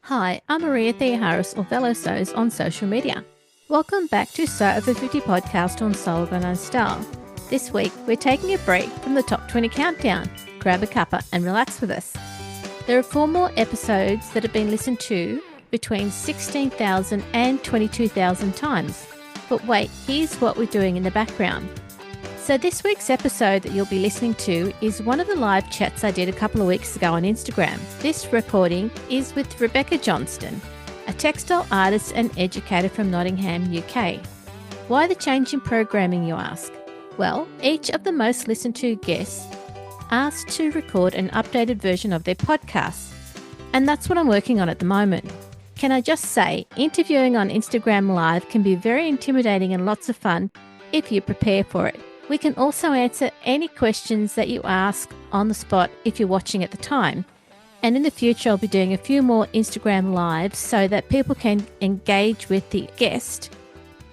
Hi, I'm Maria Thea Harris or Velo Sews on social media. Welcome back to Sew Over 50 podcast on Sew Organised Style. This week, we're taking a break from the top 20 countdown. Grab a cuppa and relax with us. There are 4 more episodes that have been listened to between 16,000 and 22,000 times. But wait, here's what we're doing in the background. So this week's episode that you'll be listening to is one of the live chats I did a couple of weeks ago on Instagram. This recording is with Rebekah Johnston, a textile artist and educator from Nottingham, UK. Why the change in programming, you ask? Well, each of the most listened to guests asked to record an updated version of their podcast, and that's what I'm working on at the moment. Can I just say, interviewing on Instagram Live can be very intimidating and lots of fun if you prepare for it. We can also answer any questions that you ask on the spot if you're watching at the time. And in the future, I'll be doing a few more Instagram Lives so that people can engage with the guest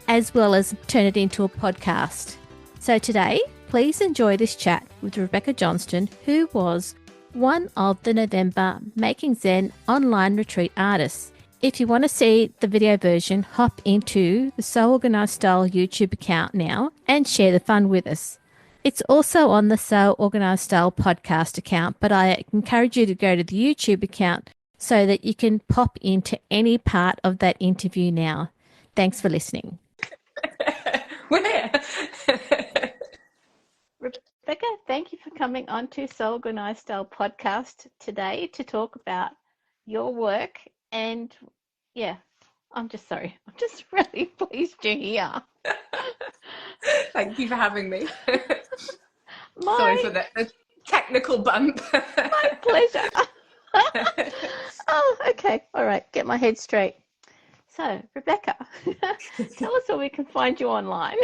as well as turn it into a podcast. So today, please enjoy this chat with Rebekah Johnston, who was one of the November Making Zen Online retreat artists. If you want to see the video version, hop into the Sew Organised Style YouTube account now and share the fun with us. It's also on the Sew Organised Style podcast account, but I encourage you to go to the YouTube account so that you can pop into any part of that interview now. Thanks for listening. We're here. Rebekah, thank you for coming on to Sew Organised Style podcast today to talk about your work. And yeah, I'm just really pleased you're here. Thank you for having me. Sorry for the technical bump. My pleasure. Oh, okay. All right. Get my head straight. So, Rebekah, tell us where we can find you online.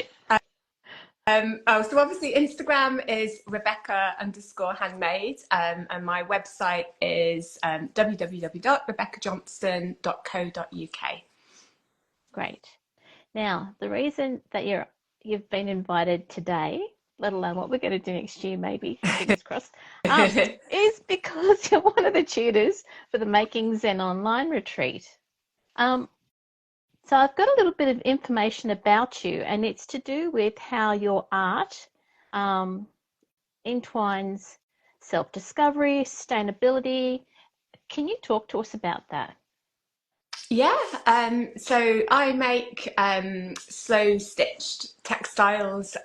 So obviously Instagram is Rebekah_handmade, and my website is www.rebekahjohnston.co.uk. Great. Now, the reason that you've been invited today, let alone what we're going to do next year, maybe, fingers crossed, is because you're one of the tutors for the Making Zen Online retreat. So I've got a little bit of information about you, and it's to do with how your art entwines self-discovery, sustainability. Can you talk to us about that? Yeah, so I make slow stitched textiles,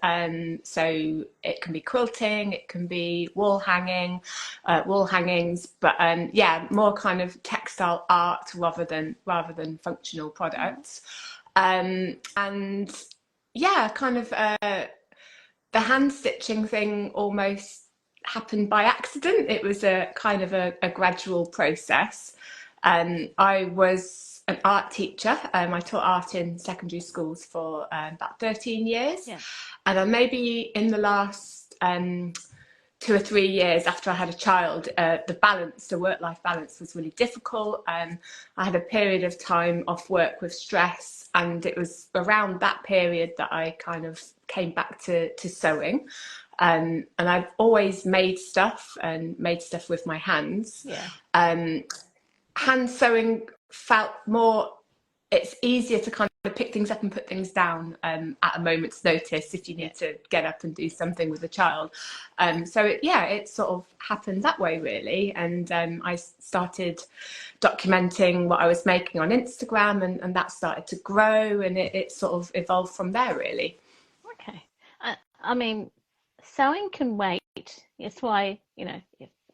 so it can be quilting, it can be wall hangings, but yeah, more kind of textile art rather than functional products, and yeah, kind of the hand stitching thing almost happened by accident. It was a kind of a gradual process. I was an art teacher. I taught art in secondary schools for about 13 years. Yeah. And then maybe in the last 2 or 3 years after I had a child, the work-life balance was really difficult. I had a period of time off work with stress, and it was around that period that I kind of came back to sewing. And I've always made stuff with my hands. Yeah. Hand sewing felt more, it's easier to kind of pick things up and put things down at a moment's notice if you need to get up and do something with a child. So it sort of happened that way, really. And I started documenting what I was making on Instagram, and that started to grow, and it sort of evolved from there, really. Okay. I mean, sewing can wait. That's why, if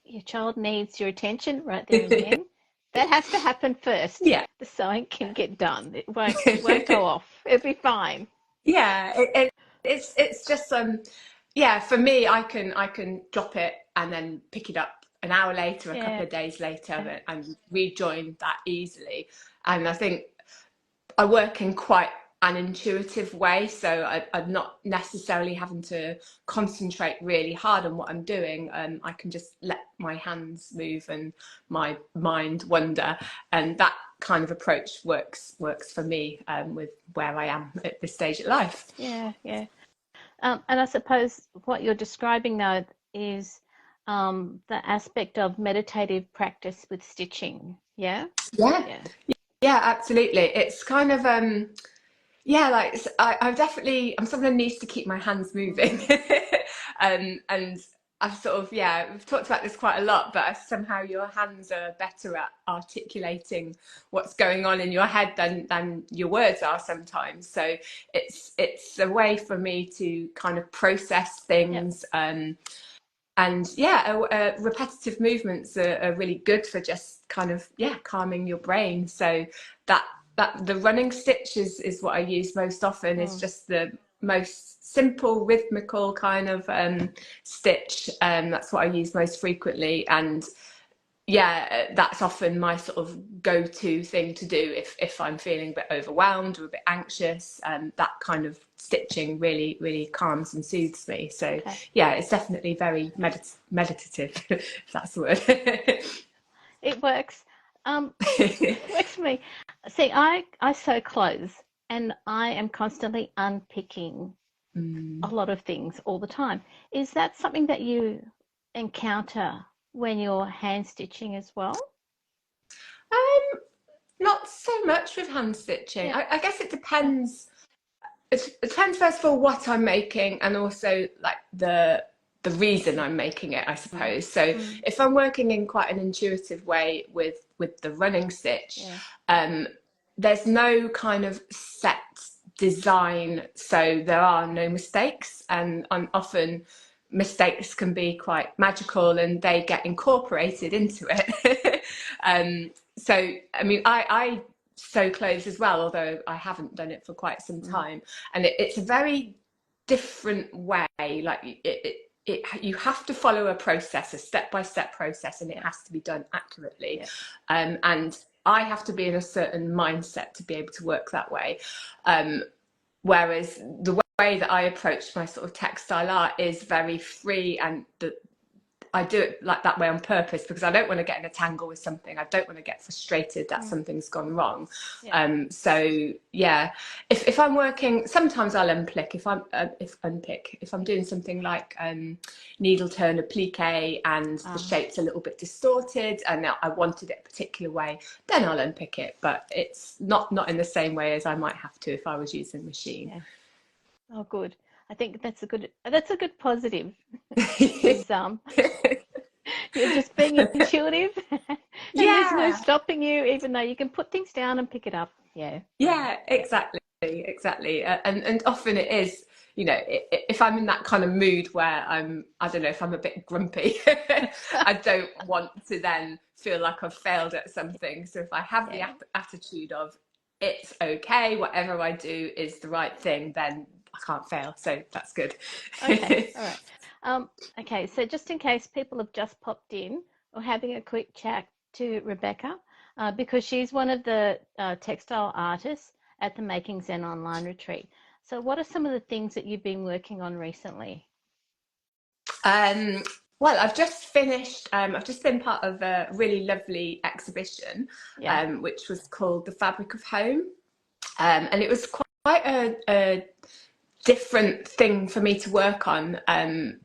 your child needs your attention right there and then. That has to happen first. Yeah. The sewing can get done. It won't go off. It'll be fine. Yeah, it's just for me, I can drop it and then pick it up an hour later, a couple of days later, and rejoin that easily. And I think I work in quite an intuitive way, so I'm not necessarily having to concentrate really hard on what I'm doing. I can just let my hands move and my mind wander, and that kind of approach works for me with where I am at this stage of life. Yeah. And I suppose what you're describing now is the aspect of meditative practice with stitching. Yeah? Yeah, Yeah. yeah, absolutely. It's kind of yeah, like I'm someone who needs to keep my hands moving. And I've sort of, yeah, we've talked about this quite a lot, but somehow your hands are better at articulating what's going on in your head than your words are sometimes. So it's a way for me to kind of process things. Yep. And yeah, repetitive movements are really good for just kind of, yeah, calming your brain. So that the running stitch is what I use most often. It's just the most simple rhythmical kind of stitch. That's what I use most frequently. And yeah, that's often my sort of go-to thing to do if I'm feeling a bit overwhelmed or a bit anxious. That kind of stitching really calms and soothes me. So yeah, it's definitely very meditative, if that's the word. It works. It works for me. See, I sew clothes, and I am constantly unpicking a lot of things all the time. Is that something that you encounter when you're hand stitching as well? Not so much with hand stitching. Yeah. I guess it depends. It depends first of all what I'm making, and also like the reason I'm making it, I suppose. So if I'm working in quite an intuitive way with the running stitch, there's no kind of set design, so there are no mistakes, and often mistakes can be quite magical and they get incorporated into it. So I mean, I sew clothes as well, although I haven't done it for quite some time, and it's a very different way. Like you have to follow a process, a step-by-step process, and it has to be done accurately. And I have to be in a certain mindset to be able to work that way. Whereas the way that I approach my sort of textile art is very free, and I do it like that way on purpose because I don't want to get in a tangle with something. I don't want to get frustrated that something's gone wrong. So yeah, if I'm working, sometimes I'll unpick if I'm doing something like needle turn, applique, and the shape's a little bit distorted and I wanted it a particular way, then I'll unpick it. But it's not in the same way as I might have to if I was using a machine. Yeah. Oh, good. I think that's a good positive. Is you're just being intuitive, and there's no stopping you, even though you can put things down and pick it up. Yeah, exactly. And often it is, you know, if I'm in that kind of mood where I don't know, if I'm a bit grumpy, I don't want to then feel like I've failed at something. So if I have the attitude of it's okay, whatever I do is the right thing, then I can't fail. So that's good. Okay, all right. Okay, so just in case people have just popped in, we're having a quick chat to Rebekah because she's one of the textile artists at the Making Zen Online retreat. So what are some of the things that you've been working on recently? Well, I've just finished, I've just been part of a really lovely exhibition, which was called The Fabric of Home. And it was quite a different thing for me to work on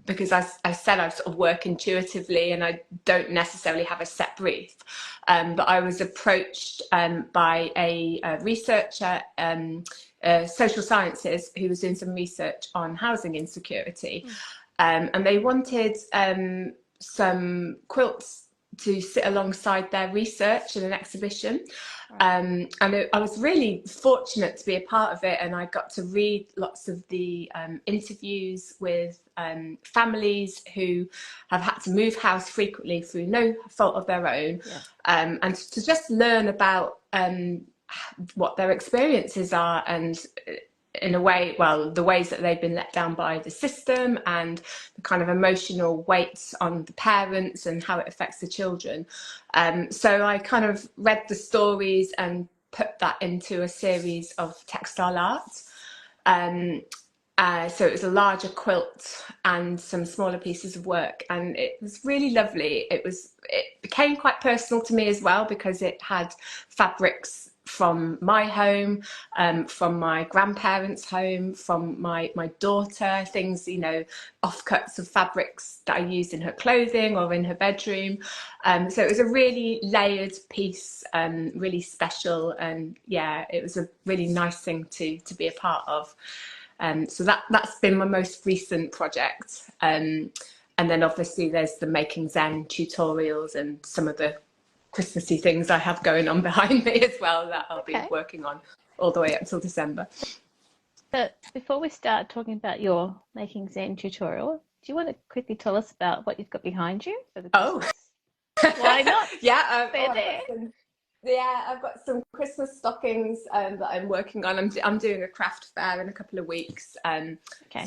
because as I said, I sort of work intuitively and I don't necessarily have a set brief. But I was approached by a researcher, social sciences, who was doing some research on housing insecurity. And they wanted some quilts to sit alongside their research in an exhibition. And I was really fortunate to be a part of it, and I got to read lots of the interviews with families who have had to move house frequently through no fault of their own, and to just learn about what their experiences are, and in a way, well, the ways that they've been let down by the system and the kind of emotional weights on the parents and how it affects the children. So I kind of read the stories and put that into a series of textile art. So it was a larger quilt and some smaller pieces of work, and it was really lovely. It became quite personal to me as well because it had fabrics from my home, from my grandparents' home, from my daughter, things, you know, offcuts of fabrics that I used in her clothing or in her bedroom. So it was a really layered piece, really special, and yeah, it was a really nice thing to be a part of. So that's been my most recent project. And then obviously there's the Making Zen tutorials and some of the Christmassy things I have going on behind me as well that I'll be working on all the way up until December. But before we start talking about your Making Zen tutorial, do you want to quickly tell us about what you've got behind you for the Christmas? Why not? I've got some Christmas stockings that I'm working on. I'm doing a craft fair in a couple of weeks, so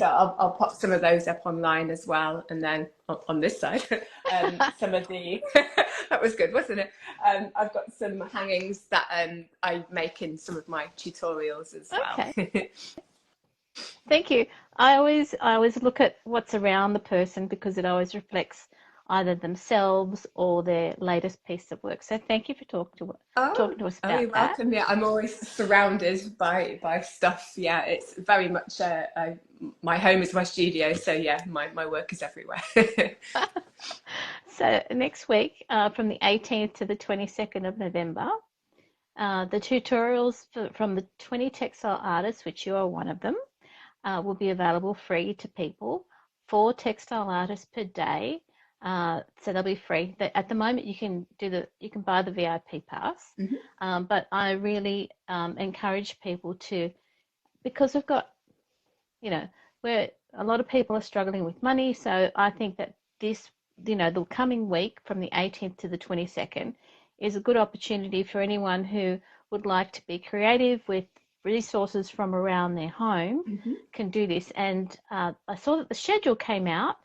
I'll pop some of those up online as well. And then on this side, some of the that was good, wasn't it? I've got some hangings that I make in some of my tutorials as well. Thank you. I always look at what's around the person because it always reflects either themselves or their latest piece of work. So thank you for talking to us about you're welcome. Yeah, I'm always surrounded by stuff. Yeah, it's very much my home is my studio. So yeah, my work is everywhere. So next week, from the 18th to the 22nd of November, the tutorials from the 20 textile artists, which you are one of them, will be available free to people, 4 textile artists per day. So they'll be free. At the moment, you can buy the VIP pass, but I really encourage people to, because we've got, you know, where a lot of people are struggling with money. So I think that this, you know, the coming week from the 18th to the 22nd is a good opportunity for anyone who would like to be creative with resources from around their home can do this. And I saw that the schedule came out.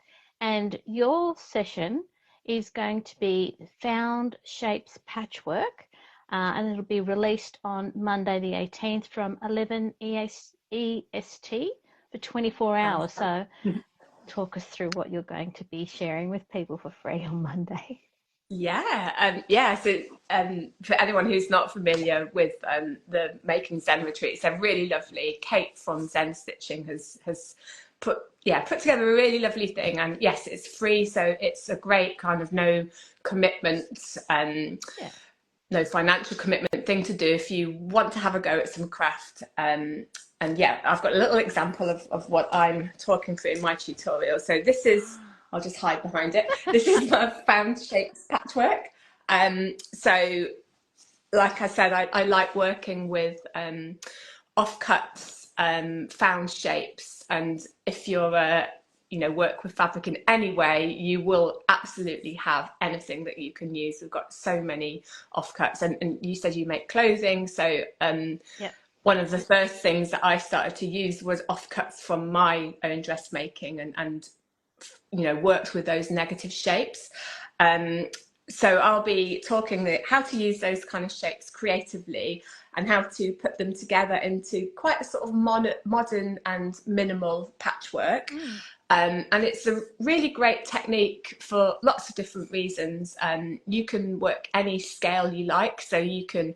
And your session is going to be Found Shapes Patchwork, and it'll be released on Monday the 18th from 11 EST for 24 hours. So talk us through what you're going to be sharing with people for free on Monday. So for anyone who's not familiar with the Making Zen retreats, they're really lovely. Kate from Zen Stitching has put together a really lovely thing, and yes, it's free, so it's a great kind of no commitment, no financial commitment thing to do if you want to have a go at some craft. And yeah, I've got a little example of what I'm talking through in my tutorial. So this is, I'll just hide behind it. This is my Found Shapes Patchwork. So like I said, I like working with offcuts, found shapes, and if you're work with fabric in any way, you will absolutely have anything that you can use. We've got so many offcuts, and you said you make clothing, so one of the first things that I started to use was offcuts from my own dressmaking, and worked with those negative shapes. So I'll be talking how to use those kind of shapes creatively and how to put them together into quite a sort of modern and minimal patchwork. And it's a really great technique for lots of different reasons. You can work any scale you like. So you could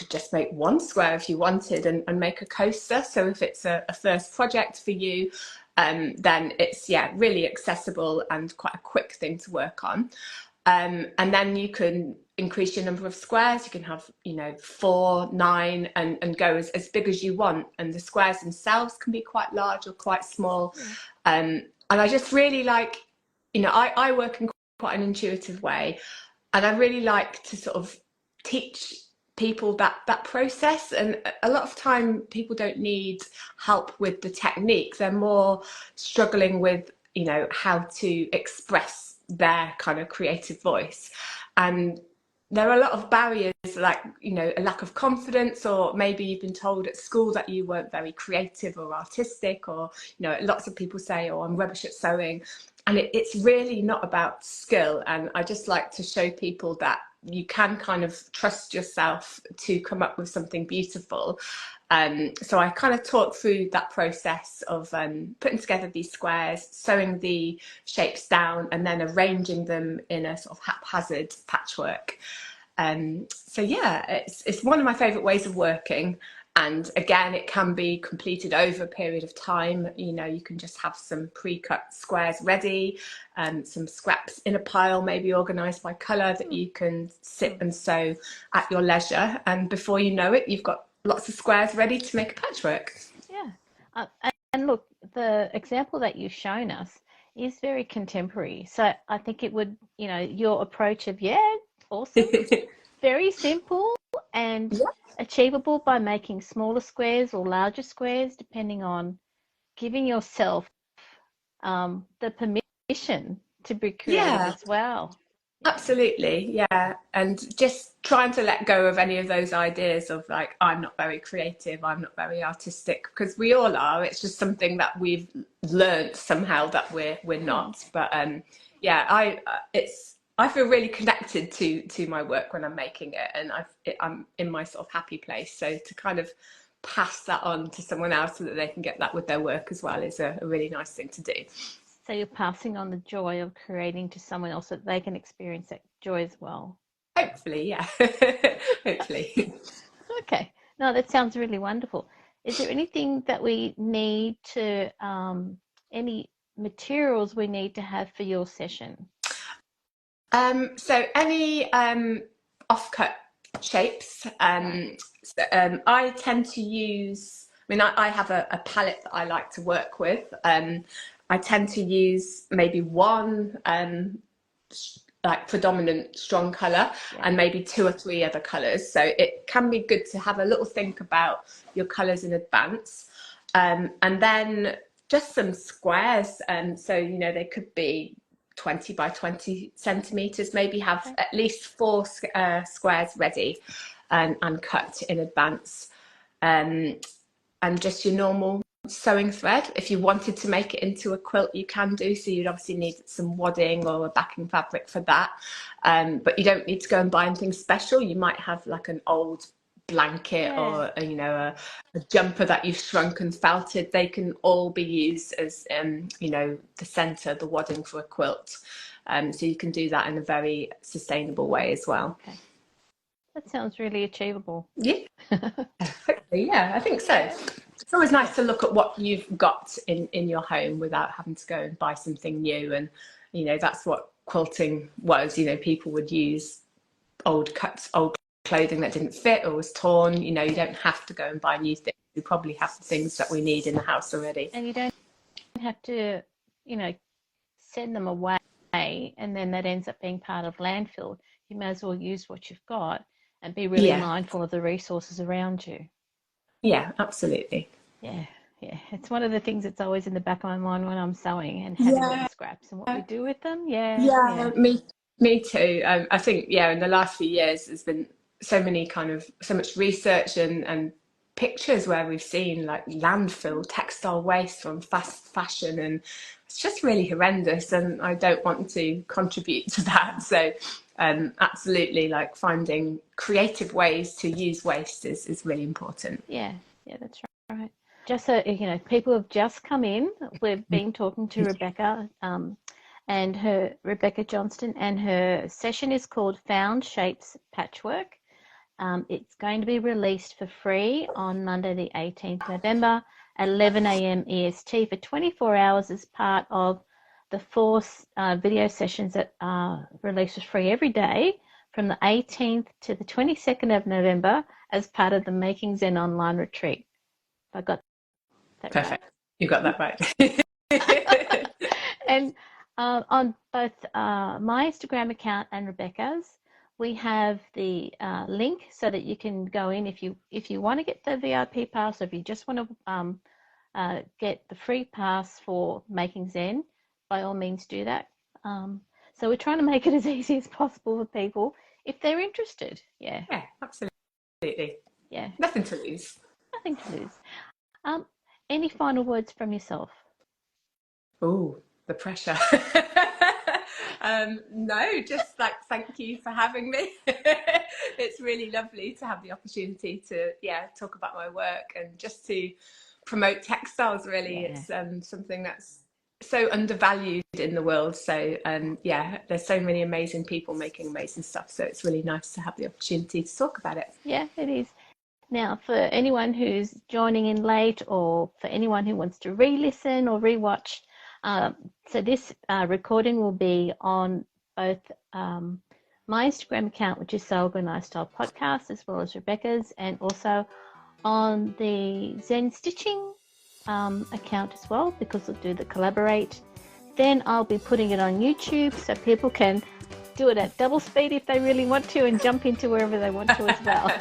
just make one square if you wanted and make a coaster. So if it's a first project for you, then it's really accessible and quite a quick thing to work on. And then you can increase your number of squares. You can have 4, 9, and go as big as you want, and the squares themselves can be quite large or quite small. And I just really like, I work in quite an intuitive way, and I really like to sort of teach people that process. And a lot of time people don't need help with the technique, they're more struggling with how to express their kind of creative voice. And there are a lot of barriers, like a lack of confidence, or maybe you've been told at school that you weren't very creative or artistic, or lots of people say, oh, I'm rubbish at sewing. And it's really not about skill. And I just like to show people that you can kind of trust yourself to come up with something beautiful. So I kind of talk through that process of putting together these squares, sewing the shapes down, and then arranging them in a sort of haphazard patchwork. So yeah, it's one of my favorite ways of working. And again, it can be completed over a period of time. You know, you can just have some pre-cut squares ready, some scraps in a pile, maybe organised by colour, that you can sit and sew at your leisure. And before you know it, you've got lots of squares ready to make a patchwork. Yeah. And look, the example that you've shown us is very contemporary. So I think it would, you know, your approach of, awesome, very simple and Yeah. achievable by making smaller squares or larger squares, depending on giving yourself the permission to be creative Yeah. as well. Yeah. Absolutely, yeah. And just trying to let go of any of those ideas of like, I'm not very creative, I'm not very artistic, because we all are. It's just something that we've learned somehow that we're not. But yeah, I feel really connected to my work when I'm making it, and I'm in my sort of happy place. So to kind of pass that on to someone else so that they can get that with their work as well is a really nice thing to do. So you're passing on the joy of creating to someone else so that they can experience that joy as well. Hopefully, yeah. Hopefully. Okay. No, that sounds really wonderful. Is there anything that we need to, any materials we need to have for your session? So any offcut shapes, I tend to use, I mean, I have a palette that I like to work with. I tend to use maybe one like predominant strong colour, and maybe 2 or 3 other colours. So it can be good to have a little think about your colours in advance. And then just some squares. So, you know, they could be 20 by 20 centimeters, maybe have at least 4 squares ready and cut in advance. And just your normal sewing thread. If you wanted to make it into a quilt, you can do. So you'd obviously need some wadding or a backing fabric for that. But you don't need to go and buy anything special. You might have like an old blanket or you know, a jumper that you've shrunk and felted. They can all be used as you know, the center, the wadding for a quilt. So you can do that in a very sustainable way as well. Okay. That sounds really achievable. Yeah. Hopefully, yeah, I think so. It's always nice to look at what you've got in your home without having to go and buy something new. And you know, that's what quilting was. You know, people would use old clothing that didn't fit or was torn. You know, you don't have to go and buy new things. We probably have the things that we need in the house already. And you don't have to, you know, send them away and then that ends up being part of landfill. You may as well use what you've got and be really mindful of the resources around you. Yeah, absolutely. Yeah. It's one of the things that's always in the back of my mind when I'm sewing and having those scraps and what we do with them. Yeah. Me too. I think, in the last few years, there's been so much research and pictures where we've seen like landfill textile waste from fast fashion, and it's just really horrendous, and I don't want to contribute to that. So absolutely, like finding creative ways to use waste is really important. Yeah, that's right. Just so you know, people have just come in. We've been talking to Rebekah Rebekah Johnston, and her session is called Found Shapes Patchwork. It's going to be released for free on Monday the 18th November at 11 a.m. EST for 24 hours as part of the 4 video sessions that are released for free every day from the 18th to the 22nd of November as part of the Making Zen Online retreat. I got that Perfect. right? You got that right. And on both my Instagram account and Rebekah's, we have the link so that you can go in if you want to get the VIP pass, or if you just want to get the free pass for Making Zen, by all means do that. So we're trying to make it as easy as possible for people if they're interested. Yeah, absolutely. Yeah. Nothing to lose. Nothing to lose. Any final words from yourself? Oh, the pressure. No, just like thank you for having me. It's really lovely to have the opportunity to talk about my work and just to promote textiles. Really, it's something that's so undervalued in the world. So yeah, there's so many amazing people making amazing stuff. So it's really nice to have the opportunity to talk about it. Yeah, it is. Now, for anyone who's joining in late, or for anyone who wants to re-listen or re-watch, so this recording will be on both my Instagram account, which is So Organised Style Podcast, as well as Rebekah's, and also on the Zen Stitching account as well, because we'll do the collaborate. Then I'll be putting it on YouTube so people can do it at double speed if they really want to, and jump into wherever they want to as well.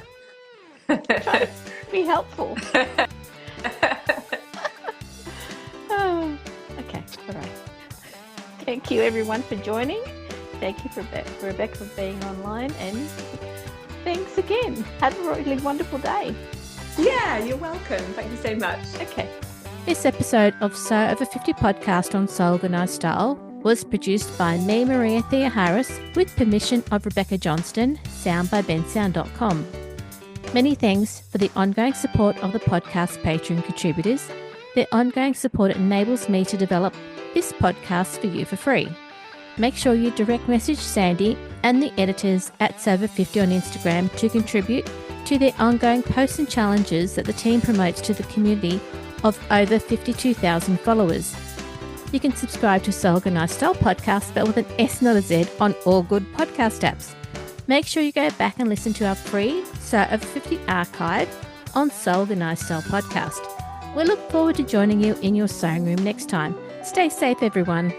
Try to be helpful. Oh, okay, all right. Thank you everyone for joining. Thank you for Rebekah for being online, and thanks again. Have a really wonderful day. Yeah, you're welcome. Thank you so much. Okay. This episode of So Over 50 podcast on So Organised Style was produced by me, Maria Thea Harris, with permission of Rebekah Johnston, sound by bensound.com. Many thanks for the ongoing support of the podcast Patreon contributors. Their ongoing support enables me to develop this podcast for you for free. Make sure you direct message Sandy and the editors at Sover50 on Instagram to contribute to their ongoing posts and challenges that the team promotes to the community of over 52,000 followers. You can subscribe to So Organised Style Podcast, spelled with an S, not a Z, on all good podcast apps. Make sure you go back and listen to our free So Over 50 archive on So Organised Style Podcast. We look forward to joining you in your sewing room next time. Stay safe, everyone.